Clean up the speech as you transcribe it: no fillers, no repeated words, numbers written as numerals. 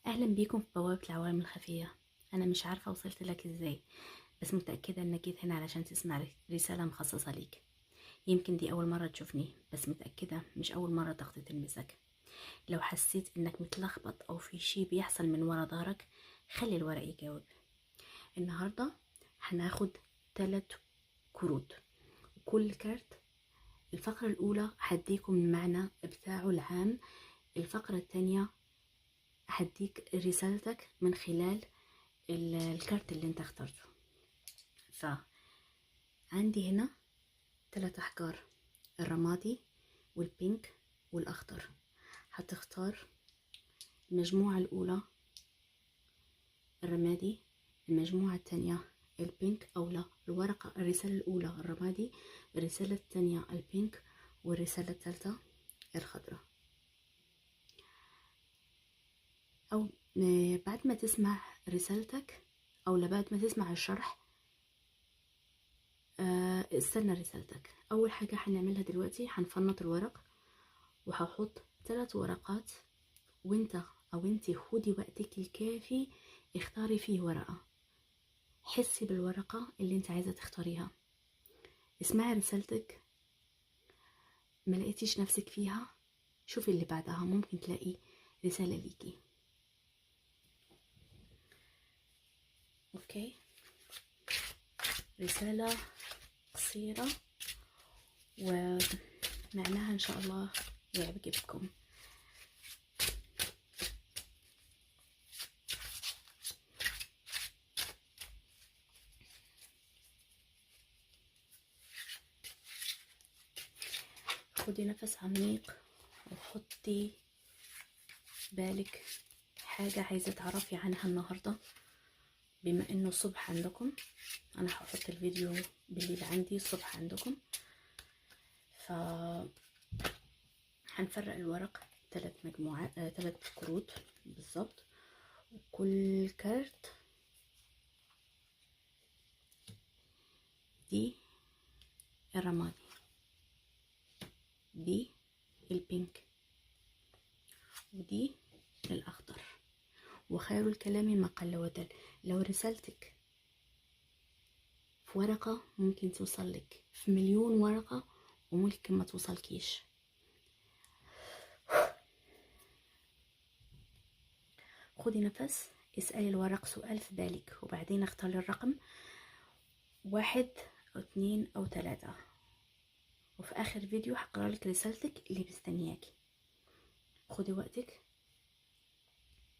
اهلا بيكم في بوابة العوالم الخفية. انا مش عارفة وصلت لك ازاي، بس متأكدة انك جيت هنا علشان تسمع رسالة مخصصة ليك. يمكن دي اول مرة تشوفني، بس متأكدة مش اول مرة تغطي تلمسك. لو حسيت انك متلخبط او في شي بيحصل من ورا ظهرك، خلي الورق يجاوب. النهاردة هناخد 3 كروت، وكل كارت الفقرة الاولى هديكم المعنى بتاعه العام، الفقرة التانية هديك رسالتك من خلال الكارت اللي انت اخترته. فعندي هنا 3 احجار، الرمادي والبينك والاخضر. هتختار المجموعة الاولى الرمادي، المجموعة الثانية البينك، او لا، الرسالة الاولى الرمادي، الرسالة الثانية البينك، والرسالة الثالثة الخضراء. او بعد ما تسمع رسالتك، او لا، بعد ما تسمع الشرح استنى رسالتك. اول حاجة هنعملها دلوقتي هنفنط الورق، وهحط 3 ورقات، وانت او انتي خدي وقتك الكافي اختاري فيه ورقة. حسي بالورقة اللي انت عايزة تختاريها، اسمعي رسالتك. ما لقيتيش نفسك فيها، شوفي اللي بعدها، ممكن تلاقي رسالة ليكي. اوكي، رسالة قصيرة ومعناها ان شاء الله يعجبكم. خدي نفس عميق وحطي بالك حاجة عايزة تعرفي عنها النهاردة. بما انه الصبح عندكم، انا هحط الفيديو بالليل عندي، الصبح عندكم. ف هنفرق الورق 3 مجموعات، 3 كروت بالظبط. وكل كارت دي الرمادي، دي البينك، ودي الاخضر. وخير الكلام ما قل ودل. لو رسالتك في ورقة ممكن توصل لك في مليون ورقة، وممكن ما توصلكيش. خدي نفس، اسألي الورق سؤال في بالك، وبعدين اختاري الرقم 1 أو 2 أو 3. وفي آخر فيديو هقرألك رسالتك اللي مستنياكي. خدي وقتك